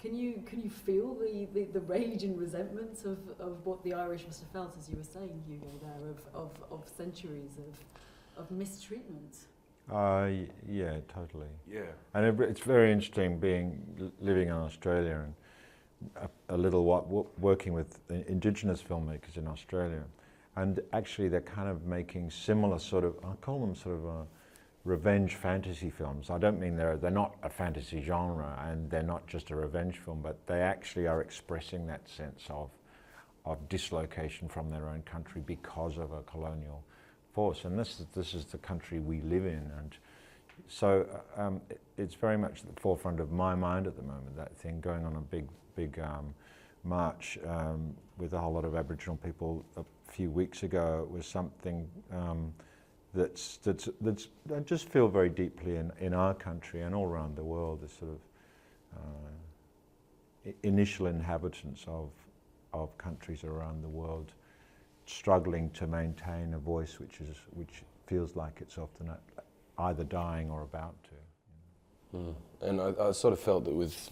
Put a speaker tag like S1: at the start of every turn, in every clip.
S1: Can you feel the rage and resentment of what the Irish must have felt, as you were saying, Hugo, there, of centuries of mistreatment?
S2: Yeah, totally.
S3: Yeah.
S2: And it's very interesting living in Australia and a little working with Indigenous filmmakers in Australia, and actually they're kind of making similar sort of, I call them sort of revenge fantasy films. I don't mean they're not a fantasy genre and they're not just a revenge film, but they actually are expressing that sense of dislocation from their own country because of a colonial force. And this is the country we live in, and so it's very much at the forefront of my mind at the moment, that thing, going on a big march with a whole lot of Aboriginal people a few weeks ago. It was something that's I just feel very deeply in our country and all around the world, the sort of initial inhabitants of countries around the world struggling to maintain a voice which feels like it's often either dying or about to.
S3: And I sort of felt that with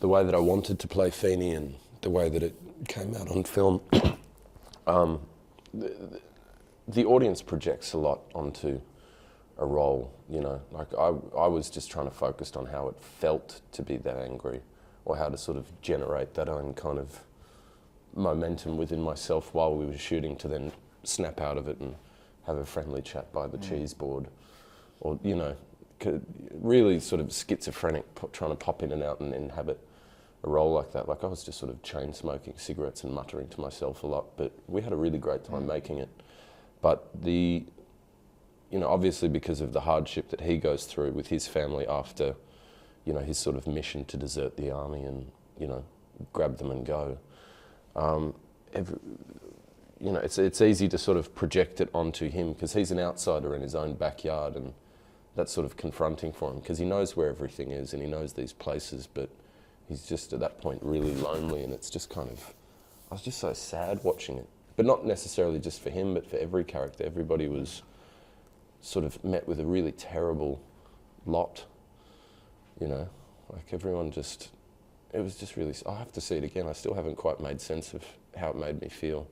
S3: the way that I wanted to play Feeney and the way that it came out on film, the audience projects a lot onto a role, you know. Like I was just trying to focus on how it felt to be that angry, or how to sort of generate that own kind of momentum within myself while we were shooting, to then snap out of it and have a friendly chat by the cheese board, or, you know, really sort of schizophrenic, trying to pop in and out and inhabit a role like that. Like I was just sort of chain smoking cigarettes and muttering to myself a lot, but we had a really great time making it. But you know, obviously because of the hardship that he goes through with his family after, you know, his sort of mission to desert the army and, you know, grab them and go, you know, it's easy to sort of project it onto him because he's an outsider in his own backyard, and that's sort of confronting for him because he knows where everything is and he knows these places, but he's just at that point really lonely, and it's just kind of, I was just so sad watching it. But not necessarily just for him, but for every character. Everybody was sort of met with a really terrible lot, you know, like everyone just, it was just really, I'll have to see it again. I still haven't quite made sense of how it made me feel.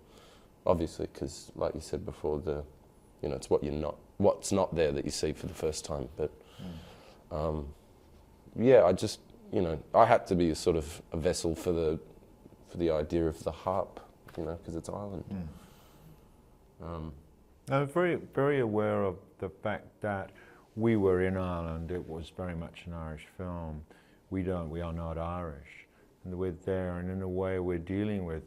S3: Obviously, because like you said before, you know, it's what's not there that you see for the first time. But yeah, I just, you know, I had to be a sort of a vessel for the idea of the harp, you know, because it's Ireland.
S2: I'm very, very aware of the fact that we were in Ireland. It was very much an Irish film. We are not Irish, and we're there, and in a way we're dealing with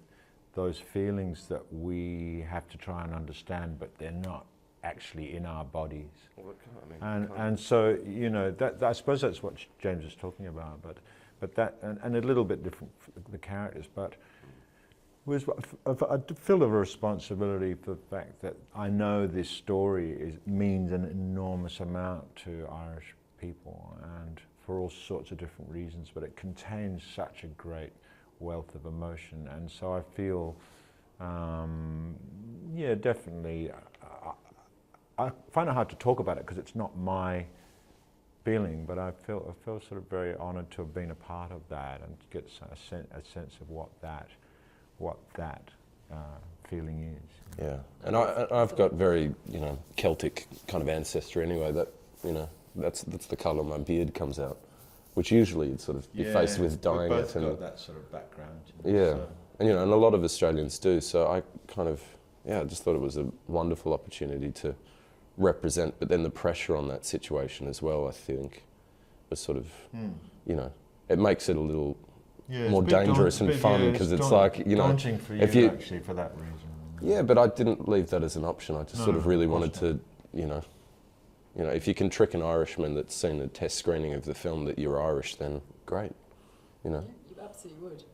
S2: those feelings that we have to try and understand, but they're not actually in our bodies.
S3: Well, I mean,
S2: and so, you know, I suppose that's what James was talking about, but that, and a little bit different for the characters, but I feel a responsibility for the fact that I know this story means an enormous amount to Irish people, and for all sorts of different reasons, but it contains such a great wealth of emotion, and so I feel, yeah, definitely, I find it hard to talk about it because it's not my feeling, but I feel sort of very honoured to have been a part of that and to get a sense of what that feeling is.
S3: Yeah, and I've got very, you know, Celtic kind of ancestry anyway. That, you know, that's the colour my beard comes out, which usually you'd sort of be faced with dyeing it.
S2: We've both got that sort of background.
S3: Yeah, so. And you know, and a lot of Australians do. So I kind of, yeah, I just thought it was a wonderful opportunity to represent, but then the pressure on that situation as well, I think, was sort of, you know, it makes it a little more dangerous and fun because it's like, you know,
S2: daunting for you actually for that reason.
S3: Yeah, but I didn't leave that as an option. I just sort of really wanted to, you know, if you can trick an Irishman that's seen a test screening of the film that you're Irish, then great, you know.
S1: You absolutely would.